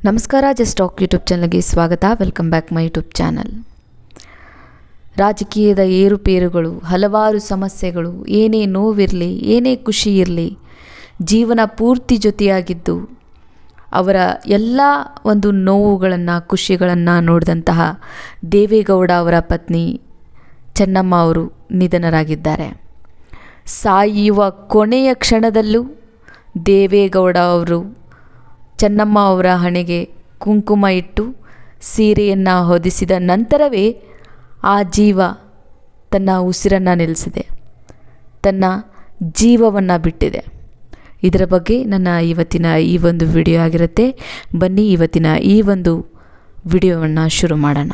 ನಮಸ್ಕಾರ. Just talk YouTube ಚಾನಲ್ಗೆ ಸ್ವಾಗತ. Welcome back my YouTube channel. ರಾಜಕೀಯದ ಏರುಪೇರುಗಳು, ಹಲವಾರು ಸಮಸ್ಯೆಗಳು, ಏನೇ ನೋವಿರಲಿ, ಏನೇ ಖುಷಿ ಇರಲಿ, ಜೀವನ ಪೂರ್ತಿ ಜೊತೆಯಾಗಿದ್ದು ಅವರ ಎಲ್ಲ ಒಂದು ನೋವುಗಳನ್ನು, ಖುಷಿಗಳನ್ನು ನೋಡಿದಂತಹ ದೇವೇಗೌಡ ಅವರ ಪತ್ನಿ ಚೆನ್ನಮ್ಮ ಅವರು ನಿಧನರಾಗಿದ್ದಾರೆ. ಸಾಯುವ ಕೊನೆಯ ಕ್ಷಣದಲ್ಲೂ ದೇವೇಗೌಡ ಅವರು ಚೆನ್ನಮ್ಮ ಅವರ ಹಣೆಗೆ ಕುಂಕುಮ ಇಟ್ಟು ಸೀರೆಯನ್ನು ಹೊದಿಸಿದ ನಂತರವೇ ಆ ಜೀವ ತನ್ನ ಉಸಿರನ್ನು ನಿಲ್ಲಿಸಿದೆ, ತನ್ನ ಜೀವವನ್ನು ಬಿಟ್ಟಿದೆ. ಇದರ ಬಗ್ಗೆ ನನ್ನ ಇವತ್ತಿನ ಈ ಒಂದು ವಿಡಿಯೋ ಆಗಿರುತ್ತೆ. ಬನ್ನಿ ಇವತ್ತಿನ ಈ ಒಂದು ವಿಡಿಯೋವನ್ನು ಶುರು ಮಾಡೋಣ.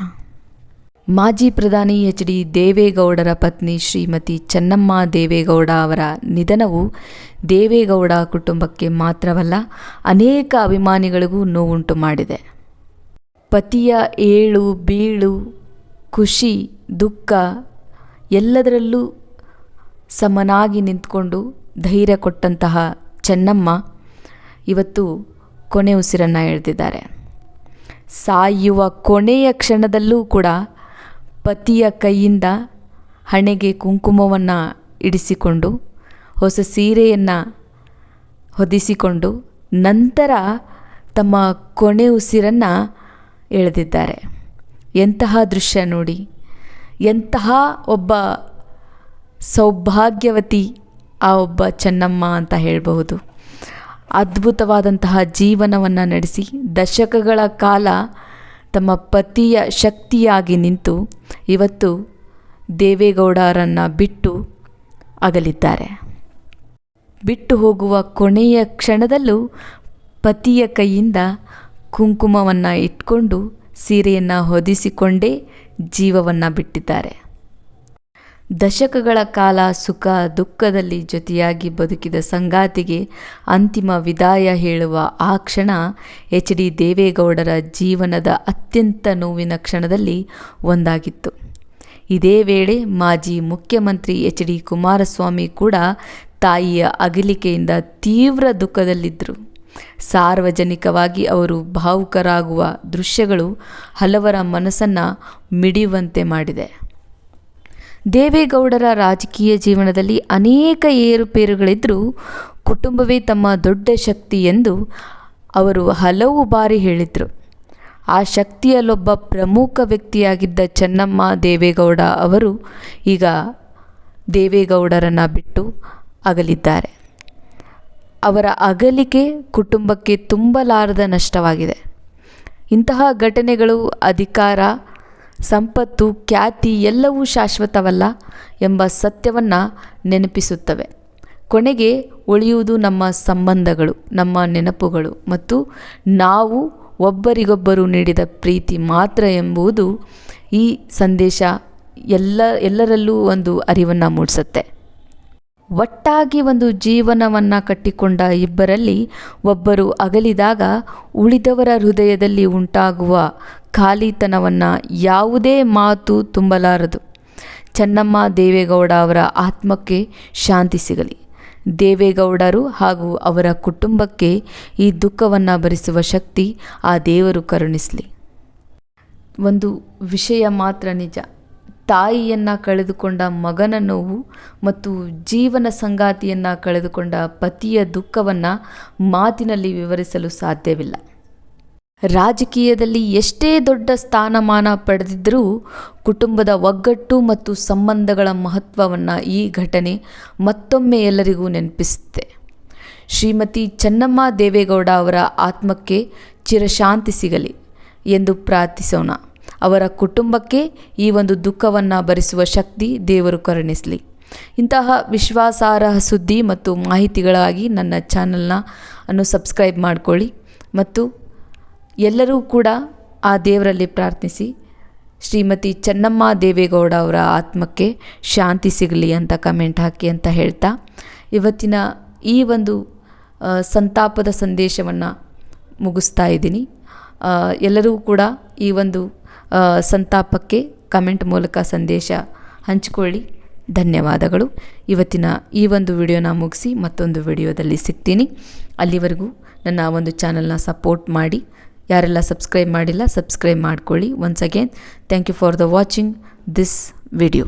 ಮಾಜಿ ಪ್ರಧಾನಿ ಎಚ್.ಡಿ. ದೇವೇಗೌಡರ ಪತ್ನಿ ಶ್ರೀಮತಿ ಚೆನ್ನಮ್ಮ ದೇವೇಗೌಡ ಅವರ ನಿಧನವು ದೇವೇಗೌಡ ಕುಟುಂಬಕ್ಕೆ ಮಾತ್ರವಲ್ಲ, ಅನೇಕ ಅಭಿಮಾನಿಗಳಿಗೂ ನೋವುಂಟು ಮಾಡಿದೆ. ಪತಿಯ ಏಳು ಬೀಳು, ಖುಷಿ ದುಃಖ ಎಲ್ಲದರಲ್ಲೂ ಸಮನಾಗಿ ನಿಂತ್ಕೊಂಡು ಧೈರ್ಯ ಕೊಟ್ಟಂತಹ ಚೆನ್ನಮ್ಮ ಇವತ್ತು ಕೊನೆ ಉಸಿರನ್ನು ಎಳೆದಿದ್ದಾರೆ. ಸಾಯುವ ಕೊನೆಯ ಕ್ಷಣದಲ್ಲೂ ಕೂಡ ಪತಿಯ ಕೈಯಿಂದ ಹಣೆಗೆ ಕುಂಕುಮವನ್ನು ಇಡಿಸಿಕೊಂಡು, ಹೊಸ ಸೀರೆಯನ್ನು ಹೊದಿಸಿಕೊಂಡು ನಂತರ ತಮ್ಮ ಕೊನೆ ಉಸಿರನ್ನು ಎಳೆದಿದ್ದಾರೆ. ಎಂತಹ ದೃಶ್ಯ ನೋಡಿ, ಎಂತಹ ಒಬ್ಬ ಸೌಭಾಗ್ಯವತಿ ಆ ಒಬ್ಬ ಚೆನ್ನಮ್ಮ ಅಂತ ಹೇಳಬಹುದು. ಅದ್ಭುತವಾದಂತಹ ಜೀವನವನ್ನು ನಡೆಸಿ ದಶಕಗಳ ಕಾಲ ತಮ್ಮ ಪತಿಯ ಶಕ್ತಿಯಾಗಿ ನಿಂತು ಇವತ್ತು ದೇವೇಗೌಡರನ್ನು ಬಿಟ್ಟು ಅಗಲಿದ್ದಾರೆ. ಬಿಟ್ಟು ಹೋಗುವ ಕೊನೆಯ ಕ್ಷಣದಲ್ಲೂ ಪತಿಯ ಕೈಯಿಂದ ಕುಂಕುಮವನ್ನು ಇಟ್ಕೊಂಡು ಸೀರೆಯನ್ನು ಹೊದಿಸಿಕೊಂಡೇ ಜೀವವನ್ನು ಬಿಟ್ಟಿದ್ದಾರೆ. ದಶಕಗಳ ಕಾಲ ಸುಖ ದುಃಖದಲ್ಲಿ ಜೊತೆಯಾಗಿ ಬದುಕಿದ ಸಂಗಾತಿಗೆ ಅಂತಿಮ ವಿದಾಯ ಹೇಳುವ ಆ ಕ್ಷಣ ಎಚ್.ಡಿ. ದೇವೇಗೌಡರ ಜೀವನದ ಅತ್ಯಂತ ನೋವಿನ ಕ್ಷಣದಲ್ಲಿ ಒಂದಾಗಿತ್ತು. ಇದೇ ವೇಳೆ ಮಾಜಿ ಮುಖ್ಯಮಂತ್ರಿ ಎಚ್.ಡಿ. ಕುಮಾರಸ್ವಾಮಿ ಕೂಡ ತಾಯಿಯ ಅಗಲಿಕೆಯಿಂದ ತೀವ್ರ ದುಃಖದಲ್ಲಿದ್ದರು. ಸಾರ್ವಜನಿಕವಾಗಿ ಅವರು ಭಾವುಕರಾಗುವ ದೃಶ್ಯಗಳು ಹಲವರ ಮನಸ್ಸನ್ನು ಮಿಡಿಯುವಂತೆ ಮಾಡಿದೆ. ದೇವೇಗೌಡರ ರಾಜಕೀಯ ಜೀವನದಲ್ಲಿ ಅನೇಕ ಏರುಪೇರುಗಳಿದ್ದರೂ ಕುಟುಂಬವೇ ತಮ್ಮ ದೊಡ್ಡ ಶಕ್ತಿ ಎಂದು ಅವರು ಹಲವು ಬಾರಿ ಹೇಳಿದರು. ಆ ಶಕ್ತಿಯಲ್ಲೊಬ್ಬ ಪ್ರಮುಖ ವ್ಯಕ್ತಿಯಾಗಿದ್ದ ಚೆನ್ನಮ್ಮ ದೇವೇಗೌಡ ಅವರು ಈಗ ದೇವೇಗೌಡರನ್ನು ಬಿಟ್ಟು ಅಗಲಿದ್ದಾರೆ. ಅವರ ಅಗಲಿಕೆ ಕುಟುಂಬಕ್ಕೆ ತುಂಬಲಾರದ ನಷ್ಟವಾಗಿದೆ. ಇಂತಹ ಘಟನೆಗಳು ಅಧಿಕಾರ, ಸಂಪತ್ತು, ಖ್ಯಾತಿ ಎಲ್ಲವೂ ಶಾಶ್ವತವಲ್ಲ ಎಂಬ ಸತ್ಯವನ್ನು ನೆನಪಿಸುತ್ತವೆ. ಕೊನೆಗೆ ಉಳಿಯುವುದು ನಮ್ಮ ಸಂಬಂಧಗಳು, ನಮ್ಮ ನೆನಪುಗಳು ಮತ್ತು ನಾವು ಒಬ್ಬರಿಗೊಬ್ಬರು ನೀಡಿದ ಪ್ರೀತಿ ಮಾತ್ರ ಎಂಬುದು ಈ ಸಂದೇಶ ಎಲ್ಲರಲ್ಲೂ ಒಂದು ಅರಿವನ್ನು ಮೂಡಿಸುತ್ತೆ. ಒಟ್ಟಾಗಿ ಒಂದು ಜೀವನವನ್ನು ಕಟ್ಟಿಕೊಂಡ ಇಬ್ಬರಲ್ಲಿ ಒಬ್ಬರು ಅಗಲಿದಾಗ ಉಳಿದವರ ಹೃದಯದಲ್ಲಿ ಉಂಟಾಗುವ ಖಾಲಿತನವನ್ನು ಯಾವುದೇ ಮಾತು ತುಂಬಲಾರದು. ಚೆನ್ನಮ್ಮ ದೇವೇಗೌಡ ಅವರ ಆತ್ಮಕ್ಕೆ ಶಾಂತಿ ಸಿಗಲಿ. ದೇವೇಗೌಡರು ಹಾಗೂ ಅವರ ಕುಟುಂಬಕ್ಕೆ ಈ ದುಃಖವನ್ನು ಭರಿಸುವ ಶಕ್ತಿ ಆ ದೇವರು ಕರುಣಿಸಲಿ. ಒಂದು ವಿಷಯ ಮಾತ್ರ ನಿಜ, ತಾಯಿಯನ್ನು ಕಳೆದುಕೊಂಡ ಮಗನ ನೋವು ಮತ್ತು ಜೀವನ ಸಂಗಾತಿಯನ್ನು ಕಳೆದುಕೊಂಡ ಪತಿಯ ದುಃಖವನ್ನು ಮಾತಿನಲ್ಲಿ ವಿವರಿಸಲು ಸಾಧ್ಯವಿಲ್ಲ. ರಾಜಕೀಯದಲ್ಲಿ ಎಷ್ಟೇ ದೊಡ್ಡ ಸ್ಥಾನಮಾನ ಪಡೆದಿದ್ದರೂ ಕುಟುಂಬದ ಒಗ್ಗಟ್ಟು ಮತ್ತು ಸಂಬಂಧಗಳ ಮಹತ್ವವನ್ನು ಈ ಘಟನೆ ಮತ್ತೊಮ್ಮೆ ಎಲ್ಲರಿಗೂ ನೆನಪಿಸುತ್ತೆ. ಶ್ರೀಮತಿ ಚೆನ್ನಮ್ಮ ದೇವೇಗೌಡ ಅವರ ಆತ್ಮಕ್ಕೆ ಚಿರಶಾಂತಿ ಸಿಗಲಿ ಎಂದು ಪ್ರಾರ್ಥಿಸೋಣ. ಅವರ ಕುಟುಂಬಕ್ಕೆ ಈ ಒಂದು ದುಃಖವನ್ನು ಭರಿಸುವ ಶಕ್ತಿ ದೇವರು ಕರುಣಿಸಲಿ. ಇಂತಹ ವಿಶ್ವಾಸಾರ್ಹ ಸುದ್ದಿ ಮತ್ತು ಮಾಹಿತಿಗಳಾಗಿ ನನ್ನ ಚಾನಲ್ನ ಸಬ್ಸ್ಕ್ರೈಬ್ ಮಾಡಿಕೊಳ್ಳಿ ಮತ್ತು ಎಲ್ಲರೂ ಕೂಡ ಆ ದೇವರಲ್ಲಿ ಪ್ರಾರ್ಥಿಸಿ ಶ್ರೀಮತಿ ಚೆನ್ನಮ್ಮ ದೇವೇಗೌಡ ಅವರ ಆತ್ಮಕ್ಕೆ ಶಾಂತಿ ಸಿಗಲಿ ಅಂತ ಕಮೆಂಟ್ ಹಾಕಿ ಅಂತ ಹೇಳ್ತಾ ಇವತ್ತಿನ ಈ ಒಂದು ಸಂತಾಪದ ಸಂದೇಶವನ್ನು ಮುಗಿಸ್ತಾ ಇದ್ದೀನಿ. ಎಲ್ಲರೂ ಕೂಡ ಈ ಒಂದು ಸಂತಾಪಕ್ಕೆ ಕಮೆಂಟ್ ಮೂಲಕ ಸಂದೇಶ ಹಂಚಿಕೊಳ್ಳಿ. ಧನ್ಯವಾದಗಳು. ಇವತ್ತಿನ ಈ ಒಂದು ವಿಡಿಯೋನ ಮುಗಿಸಿ ಮತ್ತೊಂದು ವಿಡಿಯೋದಲ್ಲಿ ಸಿಗ್ತೀನಿ. ಅಲ್ಲಿವರೆಗೂ ನನ್ನ ಒಂದು ಚಾನಲ್ನ ಸಪೋರ್ಟ್ ಮಾಡಿ ಯಾರೆಲ್ಲ ಸಬ್ಸ್ಕ್ರೈಬ್ ಮಾಡಿಲ್ಲ ಸಬ್ಸ್ಕ್ರೈಬ್ ಮಾಡ್ಕೊಳ್ಳಿ. Once again thank you for the watching this video.